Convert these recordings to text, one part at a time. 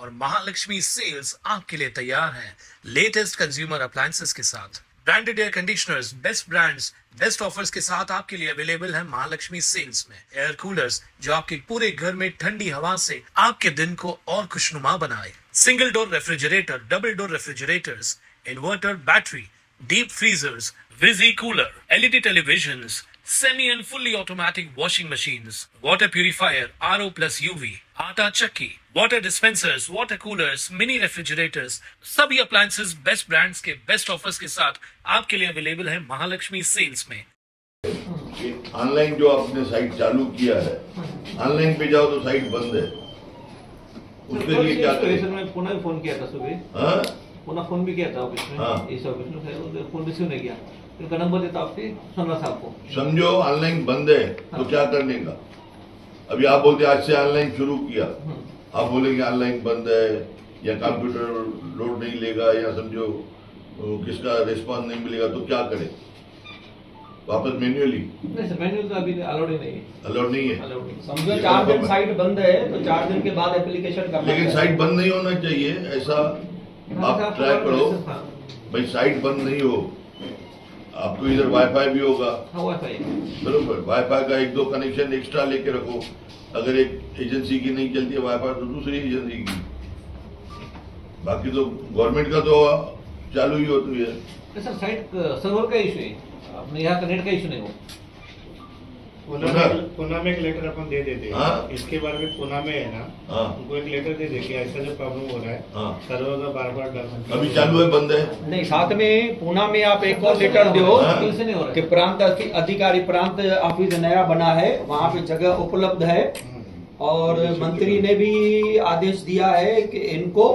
और महालक्ष्मी सेल्स आपके लिए तैयार है लेटेस्ट कंज्यूमर अप्लायंसेस के साथ। Branded air conditioners, best brands, best offers के साथ आपके लिए अवेलेबल है महालक्ष्मी सेल्स में। एयर कूलर्स जो आपके पूरे घर में ठंडी हवा से आपके दिन को और खुशनुमा बनाए। Single door refrigerator, double door refrigerators, inverter battery, deep freezers, विजी cooler, LED televisions, semi and fully automatic washing machines, water purifier, RO plus UV, आटा चक्की, water dispensers, water coolers, mini refrigerators, सभी appliances बेस्ट ब्रांड्स के best offers के साथ आपके लिए available है महालक्ष्मी सेल्स में। ऑनलाइन जो आपने साइट चालू किया है, ऑनलाइन पे जाओ तो साइट बंद है, उसके लिए क्या करें? मैं पुनः फोन किया था सुबह, पुनः फोन भी किया था ऑफिस में, इस ऑफिस में फोन रिसीव नहीं किया। इनका नंबर देता आपके सोना साहब को। समझो ऑनलाइन बंद है तो क्या करने का? अभी आप बोलते आज से ऑनलाइन शुरू किया, आप बोलेंगे ऑनलाइन बंद है या कंप्यूटर लोड नहीं लेगा या समझो किसका रिस्पांस नहीं मिलेगा तो क्या करें? वापस मैन्युअली? नहीं सर, मैन्युअल तो अभी अलाउड ही नहीं है। अलाउड नहीं है। समझो 4 दिन साइट बंद है तो 4 दिन के बाद एप्लीकेशन करना। लेकिन साइट बंद नहीं होना चाहिए, ऐसा आप ट्राई करो भाई, साइट बंद नहीं हो। आपको इधर वाईफाई भी होगा, बरोबर, वाईफाई का 1-2 कनेक्शन एक्स्ट्रा लेके रखो। अगर एक एजेंसी की नहीं चलती है वाईफाई तो दूसरी एजेंसी की, बाकी तो गवर्नमेंट का तो चालू ही होती है। सर साइट सर्वर का इशू है, अपने यहाँ का नेट का इशू नहीं हो। पुणे में एक लेटर अपन दे देते हैं, इसके बारे में पुणे में है ना, उनको एक लेटर दे देंगे ऐसा जो प्रॉब्लम हो रहा है, सर्वर का बार-बार डाउन अभी चालू है बंद है नहीं। साथ में पुणे में आप एक और लेटर दो कि प्रांत अधिकारी, प्रांत ऑफिस नया बना है, वहाँ पे जगह उपलब्ध है और मंत्री ने भी आदेश दिया है कि इनको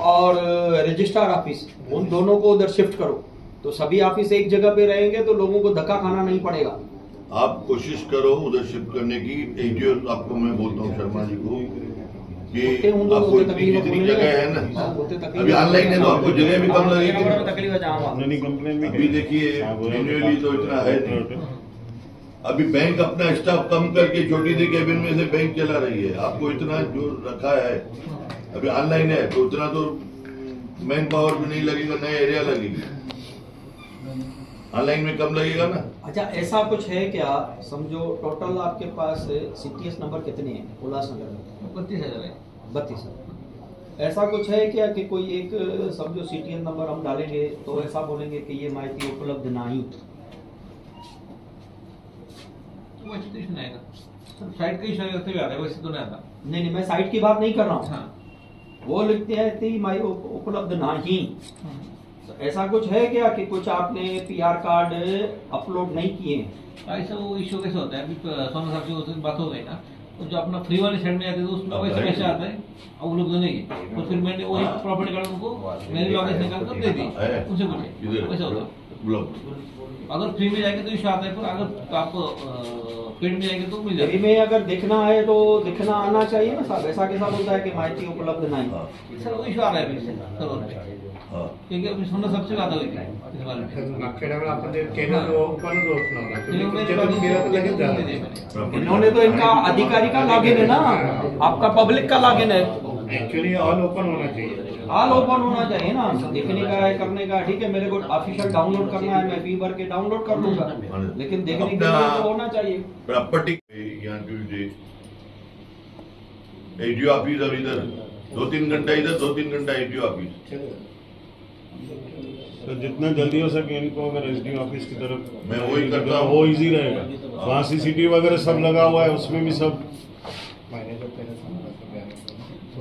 और रजिस्ट्रार ऑफिस उन दोनों को उधर शिफ्ट करो, तो सभी ऑफिस एक जगह पे रहेंगे तो लोगों को धक्का खाना नहीं पड़ेगा। आप कोशिश करो उधर शिफ्ट करने की। एजीओ आपको मैं बोलता हूँ शर्मा जी को कि आपको जितनी जगह है ना, अभी ऑनलाइन है तो आपको जगह भी कम लगेगी। अभी देखिए मैन्युअली तो इतना है नहीं। अभी बैंक अपना स्टाफ कम करके छोटी सी केबिन में से बैंक चला रही है। आपको इतना जो रखा है, अभी ऑनलाइन है तो उतना तो मैन पावर भी नहीं लगेगा, नया एरिया लगेगी, ऑनलाइन में कम लगेगा ना। अच्छा, ऐसा कुछ है क्या? समझो टोटल आपके पास सीटीएस नंबर कितने हैं उल्लासनगर में? 32 है। ऐसा कुछ है क्या कि कोई एक समझो सीटीएस नंबर हम डालेंगे तो ऐसा बोलेंगे कि ये माहिती उपलब्ध नहीं, साइट का इशू आता है, वैसे तो नहीं आता। नहीं, मैं साइट की बात नहीं कर रहा हूँ। वो लिखते हैं माहिती उपलब्ध नहीं। ऐसा कुछ है क्या कि कुछ आपने पीआर कार्ड अपलोड नहीं किए? ऐसा वो इशू कैसे होता है? अभी सोना साहब से बात हो गई ना, तो जो अपना फ्री वाली साइड में आते हैं तो उसमें वैसे पैसे आता है, अब वो लोग नहीं है, तो फिर मैंने वही प्रॉपर्टी कार्ड उनको मेरे लॉगिन निकाल कर दे दी, उनसे बोले वैसा होता। अगर फ्री में जाएंगे तो इशू आता है, पर अगर आप पेड में जाएंगे तो मिल जाएगा। फ्री में अगर दिखना है तो दिखना आना चाहिए ना साहब। ऐसा कैसा बोलता है कि माहिती उपलब्ध नहीं? सर वो इशू आ रहा है क्योंकि अभी सोना सबसे ज्यादा हुई है इस बारे में। इन्होंने तो इनका अधिकारी का लॉगिन है ना, आपका पब्लिक का लॉगिन है। एक्चुअली ऑल ओपन होना चाहिए, ऑल ओपन होना चाहिए ना, देखने का है, करने का। ठीक है, मेरे को ऑफिशियल डाउनलोड करना है, मैं फी भर के डाउनलोड कर लूंगा, लेकिन देखने के लिए तो होना चाहिए। प्रॉपर्टी यहाँ एजीओ ऑफिस और इधर 2-3 घंटा, इधर 2-3 घंटा एजीओ ऑफिस। तो जितना जल्दी हो सके इनको अगर एसडीओ ऑफिस की तरफ मैं वही करता हूँ, वो इजी रहेगा। वहाँ सीसीटीवी वगैरह सब लगा हुआ है, उसमें भी सब।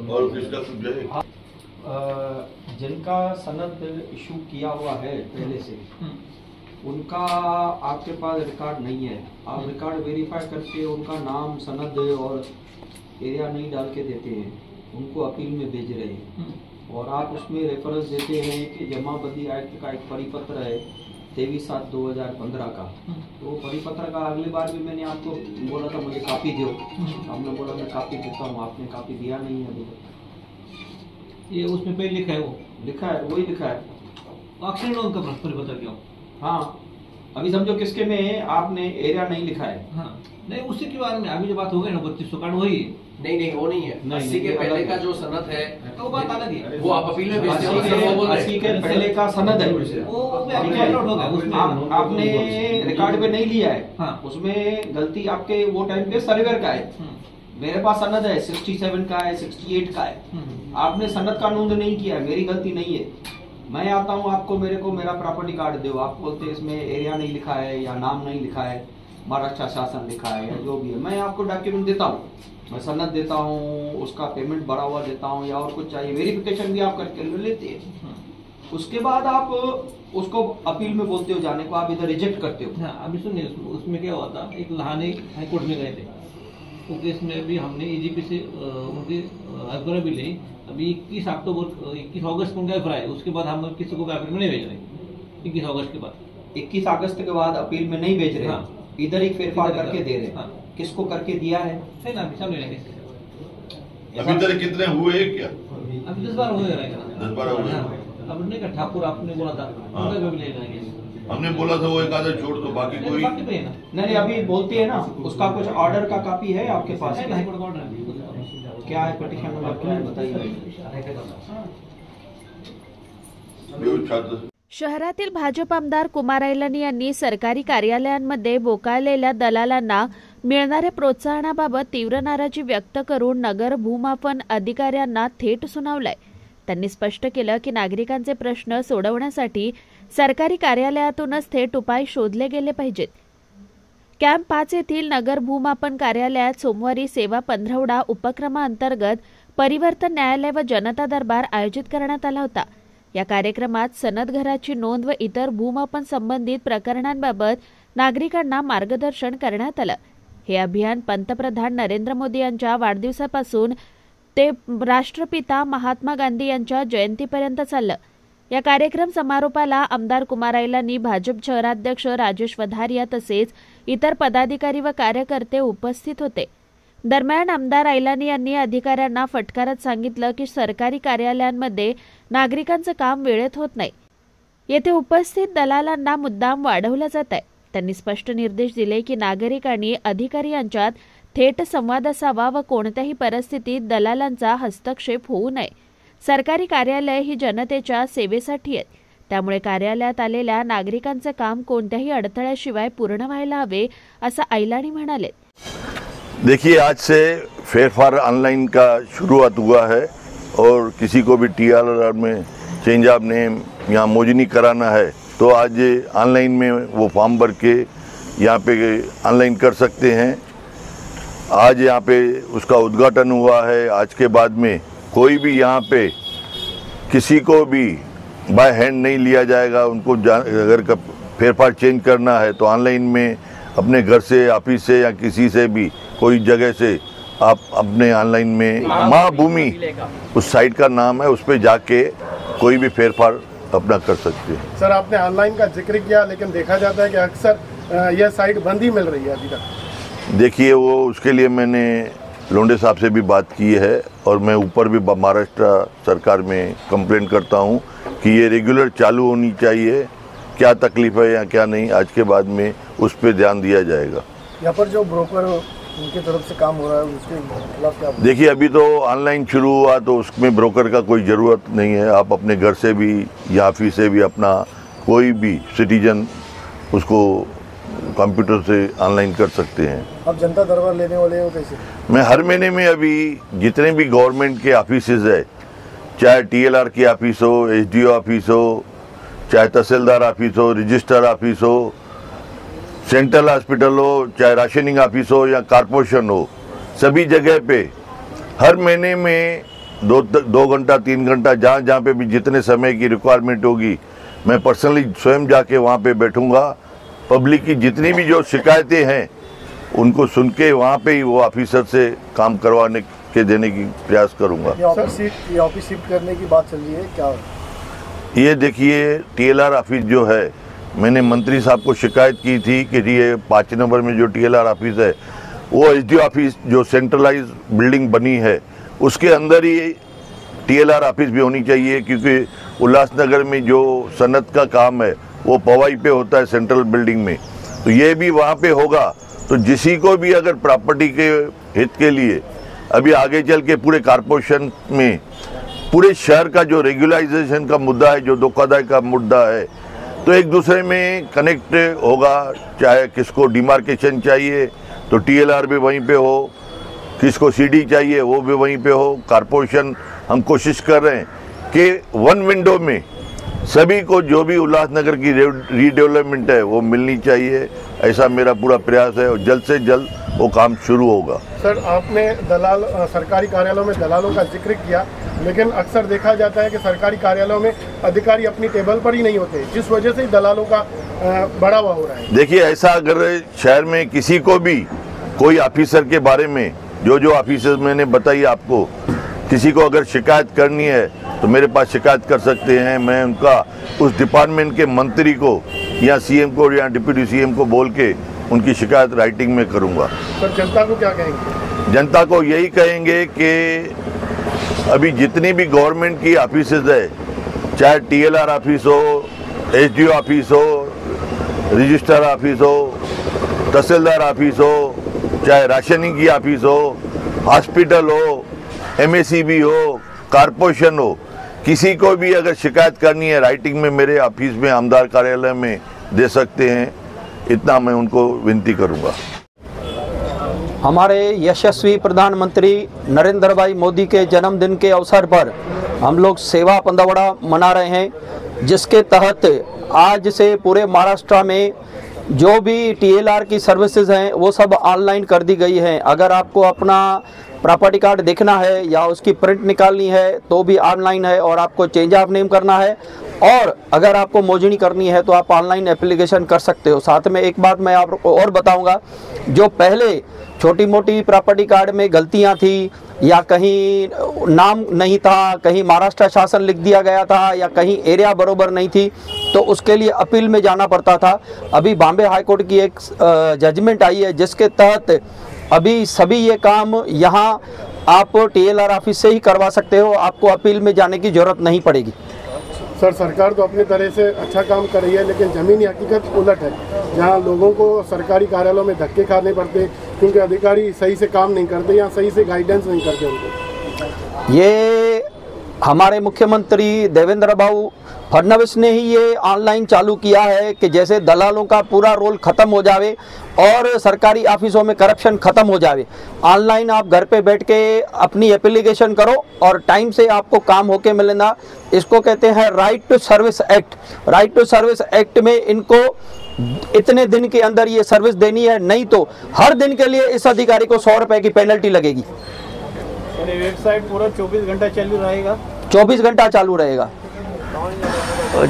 और किसका सुझाव? जिनका सनद इशू किया हुआ है पहले से, उनका आपके पास रिकॉर्ड नहीं है। आप रिकॉर्ड वेरीफाई करके उनका नाम, सनद और एरिया नहीं डाल के देते हैं, उनको अपील में भेज रहे हैं, और आप उसमें रेफरेंस देते हैं कि जमाबंदी एक्ट का एक परिपत्र है 23/7/2015 का। तो परिपत्र का अगली बार भी मैंने आपको बोला था मुझे कॉपी दो, आपने बोला मैं कॉपी देता हूँ, आपने कॉपी दिया नहीं है अभी तक। ये उसमें पे लिखा है, वो लिखा है, वही लिखा है ऑक्सीजन लोन का परिपत्र क्यों? हाँ, अभी समझो किसके में आपने एरिया नहीं लिखा है। हाँ नहीं, उसी के बारे में अभी जो बात हो गई ना 3200 कार्ड वही नहीं वो नहीं है। 80 के पहले का जो सनद है तो बात अलग है, वो आप अपील में भेजते हो। 80 के पहले का सनद है, आपने रिकॉर्ड पे नहीं लिया है। हाँ। उसमें गलती आपके वो टाइम पे सर्वर का है। मेरे पास सनद है 67 का है, 68 का है। आपने सनद का नोंद नहीं किया, मेरी गलती नहीं है। मैं आता हूँ आपको, मेरे को मेरा प्रॉपर्टी कार्ड दो, आप बोलते इसमें एरिया नहीं लिखा है या नाम नहीं लिखा है, महाराष्ट्र शासन लिखा है या जो भी है, मैं आपको डॉक्यूमेंट देता हूँ, मैं सनद देता हूँ, उसका पेमेंट भरा हुआ देता हूँ या और कुछ चाहिए, वेरिफिकेशन भी आप करके लेते हैं। उसके बाद आप उसको अपील में बोलते हो जाने को, आप इधर रिजेक्ट करते हो। हाँ, अभी सुनिए, उसमें क्या हुआ था, एक लहानी हाईकोर्ट में गए थे, तो केस में भी हमने एजीपी से उनकी हस्बैंड भी ली। अभी 21 अगस्त को उनका एफआईआर है, उसके बाद हम किसी को अपील में नहीं भेज रहे। 21 अगस्त के बाद 21 अगस्त के बाद अपील में नहीं भेज रहे। हाँ। इधर ही फेरफार करके दे रहे। हाँ। किसको करके दिया है? ना अभी सामने अभी तक कितने हुए क्या? अभी 10 बार हुए, 10-12 हुए। अब नहीं का ठाकुर आपने बोला था, हमने बोला था वो एक आधा छोड़ दो, बाकी कोई नहीं। अभी बोलती है ना, उसका कुछ ऑर्डर का कॉपी है आपके पास? हाईकोर्ट का ऑर्डर क्या है, पिटीशन नंबर क्या है बताइए। शहरातील भाजप आमदार कुमार ऐलानी यांनी सरकारी कार्यालयांमध्ये बोकाळलेल्या दलालांना मिळणाऱ्या प्रोत्साहनाबाबत तीव्र नाराजी व्यक्त करून नगर भूमापन अधिकाऱ्यांना थेट सुनावलाय। त्यांनी स्पष्ट केलं की नागरिकांचे प्रश्न सोडवण्यासाठी सरकारी कार्यालयातूनच थेट उपाय शोधले गेले पाहिजेत। कॅम्प 5 येथील नगर भूमापन कार्यालयात सोमवारी सेवा पंधरवडा उपक्रमांतर्गत परिवर्तन न्यायालय व जनता दरबार आयोजित करण्यात आला होता। या कार्यक्रमात सनद घराची नोंद व इतर भूमापन संबंधित प्रकरणांबाबत नागरिकांना मार्गदर्शन करण्यात आलं। हे अभियान पंतप्रधान नरेंद्र मोदी यांच्या वाढदिवसापासून ते राष्ट्रपिता महात्मा गांधी यांच्या जयंतीपर्यंत चाललं। या कार्यक्रम समारोपाला आमदार कुमार ऐलानी, भाजप शहराध्यक्ष राजेश वधारिया तसेच इतर पदाधिकारी व कार्यकर्ते उपस्थित होते। दरम्यान आमदार ऐलानी यांनी अधिकाऱ्यांना फटकारत सांगितलं की सरकारी कार्यालयांमध्ये नागरिकांचं काम वेळेत होत नाही, येथे उपस्थित दलालांना मुद्दाम वाढवलं जात आहे। त्यांनी स्पष्ट निर्देश दिले की नागरिक आणि अधिकारी यांच्यात थेट संवाद असावा व कोणत्याही परिस्थितीत दलालांचा हस्तक्षेप होऊ नये। सरकारी कार्यालय ही जनतेच्या सेवेसाठी आहेत, त्यामुळे कार्यालयात आलेल्या नागरिकांचे काम कोणत्याही अडथळ्याशिवाय पूर्ण व्हायला हवे, असं ऐलानी म्हणाले। देखिए, आज से फेरफार ऑनलाइन का शुरुआत हुआ है और किसी को भी TLR में चेंज ऑफ नेम या मोजनी कराना है तो आज ऑनलाइन में वो फॉर्म भर के यहाँ पे ऑनलाइन कर सकते हैं। आज यहाँ पे उसका उद्घाटन हुआ है। आज के बाद में कोई भी यहाँ पे किसी को भी बाय हैंड नहीं लिया जाएगा। उनको अगर फेरफार चेंज करना है तो ऑनलाइन में अपने घर से, ऑफिस से या किसी से भी कोई जगह से आप अपने ऑनलाइन में माँ भूमि उस साइट का नाम है, उस पर जाके कोई भी फेरफार अपना कर सकते हैं। सर, आपने ऑनलाइन का जिक्र किया, लेकिन देखा जाता है कि अक्सर यह साइट बंद ही मिल रही है अभी तक। देखिए, वो उसके लिए मैंने लोंडे साहब से भी बात की है और मैं ऊपर भी महाराष्ट्र सरकार में कंप्लेंट करता हूँ कि ये रेगुलर चालू होनी चाहिए। क्या तकलीफ है या क्या नहीं, आज के बाद में उस पर ध्यान दिया जाएगा। यहाँ पर जो ब्रोकर उनकी तरफ से काम हो रहा है उसके खिलाफ क्या? देखिए, अभी तो ऑनलाइन शुरू हुआ तो उसमें ब्रोकर का कोई ज़रूरत नहीं है। आप अपने घर से भी या ऑफिस से भी अपना कोई भी सिटीजन उसको कंप्यूटर से ऑनलाइन कर सकते हैं। अब जनता दरबार लेने वाले हो कैसे? मैं हर महीने में अभी जितने भी गवर्नमेंट के ऑफिसेज है, चाहे TLR की ऑफिस हो, SDO ऑफिस हो, चाहे तहसीलदार ऑफिस हो, रजिस्ट्रार ऑफिस हो, सेंट्रल हॉस्पिटल हो, चाहे राशनिंग ऑफिस हो या कॉर्पोरेशन हो, सभी जगह पे हर महीने में 2 घंटा 3 घंटा जहाँ पे भी जितने समय की रिक्वायरमेंट होगी, मैं पर्सनली स्वयं जाके वहाँ पे बैठूंगा। पब्लिक की जितनी भी जो शिकायतें हैं उनको सुन के वहाँ पे ही वो ऑफिसर से काम करवाने के देने की प्रयास करूँगा। ये ऑफिस शिफ्ट करने की बात चल रही है क्या? ये देखिए, TLR ऑफिस जो है, मैंने मंत्री साहब को शिकायत की थी कि ये 5 नंबर में जो TLR ऑफिस है वो SDO ऑफिस जो सेंट्रलाइज बिल्डिंग बनी है उसके अंदर ही TLR ऑफिस भी होनी चाहिए, क्योंकि उल्लासनगर में जो सनत का काम है वो पवाई पे होता है सेंट्रल बिल्डिंग में, तो ये भी वहाँ पे होगा। तो जिसी को भी अगर प्रॉपर्टी के हित के लिए अभी आगे चल के पूरे कारपोरेशन में पूरे शहर का जो रेगुलराइजेशन का मुद्दा है, जो धोखाधड़ी का मुद्दा है, तो एक दूसरे में कनेक्ट होगा। चाहे किसको डिमार्केशन चाहिए तो TLR भी वहीं पे हो, किसको CD चाहिए वो भी वहीं पे हो। कारपोरेशन हम कोशिश कर रहे हैं कि वन विंडो में सभी को जो भी उल्लासनगर की रीडेवलपमेंट है वो मिलनी चाहिए, ऐसा मेरा पूरा प्रयास है और जल्द से जल्द वो काम शुरू होगा। सर, आपने दलाल सरकारी कार्यालयों में दलालों का जिक्र किया, लेकिन अक्सर देखा जाता है कि सरकारी कार्यालयों में अधिकारी अपनी टेबल पर ही नहीं होते, जिस वजह से दलालों का बढ़ावा हो रहा है। देखिए, ऐसा अगर शहर में किसी को भी कोई ऑफिसर के बारे में जो ऑफिसर मैंने बताई आपको, किसी को अगर शिकायत करनी है तो मेरे पास शिकायत कर सकते हैं। मैं उनका उस डिपार्टमेंट के मंत्री को या CM को या डिप्टी CM को बोल के उनकी शिकायत राइटिंग में करूंगा। सर, जनता को क्या कहेंगे? जनता को यही कहेंगे कि अभी जितनी भी गवर्नमेंट की ऑफिसेज है, चाहे TLR ऑफिस हो, SDO ऑफिस हो, रजिस्ट्रार ऑफिस हो, तहसीलदार ऑफिस हो, चाहे राशनिंग की ऑफिस हो, हॉस्पिटल हो, MACB हो, कारपोरेशन हो, किसी को भी अगर शिकायत करनी है राइटिंग में मेरे ऑफिस में आमदार कार्यालय में दे सकते हैं, इतना मैं उनको विनती करूंगा। हमारे यशस्वी प्रधानमंत्री नरेंद्र भाई मोदी के जन्मदिन के अवसर पर हम लोग सेवा पंधरवड़ा मना रहे हैं, जिसके तहत आज से पूरे महाराष्ट्र में जो भी TLR की सर्विसेज हैं वो सब ऑनलाइन कर दी गई हैं। अगर आपको अपना प्रॉपर्टी कार्ड देखना है या उसकी प्रिंट निकालनी है तो भी ऑनलाइन है, और आपको चेंज ऑफ नेम करना है और अगर आपको मोजनी करनी है तो आप ऑनलाइन एप्लीकेशन कर सकते हो। साथ में एक बात मैं आपको और बताऊंगा, जो पहले छोटी मोटी प्रॉपर्टी कार्ड में गलतियां थी या कहीं नाम नहीं था, कहीं महाराष्ट्र शासन लिख दिया गया था या कहीं एरिया बरोबर नहीं थी, तो उसके लिए अपील में जाना पड़ता था। अभी बॉम्बे हाई कोर्ट की एक जजमेंट आई है जिसके तहत अभी सभी ये काम यहाँ आप TLR ऑफिस से ही करवा सकते हो, आपको अपील में जाने की जरूरत नहीं पड़ेगी। सर, सरकार तो अपनी तरह से अच्छा काम कर रही है, लेकिन ज़मीनी हकीकत उलट है, जहां लोगों को सरकारी कार्यालयों में धक्के खाने पड़ते क्योंकि अधिकारी सही से काम नहीं करते या सही से गाइडेंस नहीं करते उनको। ये हमारे मुख्यमंत्री देवेंद्र भाऊ फडणवीस ने ही ये ऑनलाइन चालू किया है कि जैसे दलालों का पूरा रोल खत्म हो जावे और सरकारी ऑफिसों में करप्शन खत्म हो जावे। ऑनलाइन आप घर पे बैठ के अपनी एप्लीकेशन करो और टाइम से आपको काम होके मिलेगा। इसको कहते हैं right to service act. Right to service act में इनको इतने दिन के अंदर ये सर्विस देनी है, नहीं तो हर दिन के लिए इस अधिकारी को 100 रुपए की पेनल्टी लगेगी। वेबसाइट पूरा 24 घंटा चालू रहेगा? 24 घंटा चालू रहेगा।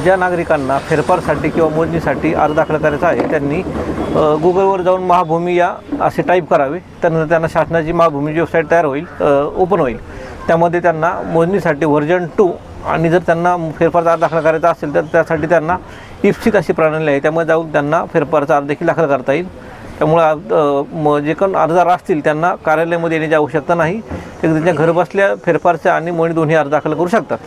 ज्या नागरिकांना फेरफारसाठी किंवा मोजणीसाठी अर्ज दाखल करायचा आहे त्यांनी गुगलवर जाऊन महाभूमी या असे टाईप करावे, त्यानंतर त्यांना शासनाची महाभूमीची वेबसाईट तयार होईल, ओपन होईल। त्यामध्ये त्यांना मोजणीसाठी व्हर्जन 2 आणि जर त्यांना फेरफारचा अर्ज दाखल करायचा असेल तर त्यासाठी त्यांना इप्सिक अशी प्रणाली आहे, त्यामुळे जाऊन त्यांना फेरफारचा अर्ज देखील दाखल करता येईल। त्यामुळे जे कोण अर्जदार असतील त्यांना कार्यालयामध्ये येण्याची आवश्यकता नाही, ते त्यांच्या घर बसल्या फेरफारच्या आणि मोजणी दोन्ही अर्ज दाखल करू शकतात।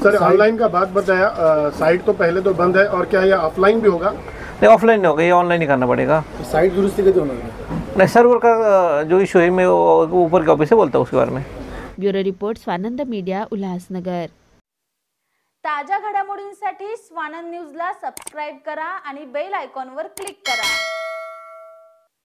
सर, ऑनलाइन का बात बताया, साइट तो पहले तो बंद है, और क्या ये ऑफलाइन भी होगा? नहीं, ऑफलाइन नहीं होगा, ये ऑनलाइन ही करना पड़ेगा। साइट दुरुस्ती कैसे होना? नहीं, सर्वर का जो इशू है मैं ऊपर के ऑफिस से बोलता हूँ उसके बारे में। Bureau report, Swanand media, Ulhasnagar. ताज्या घडामोडींसाठी स्वानंद न्यूजला सबस्क्राइब करा आणि बेल आयकॉनवर क्लिक करा।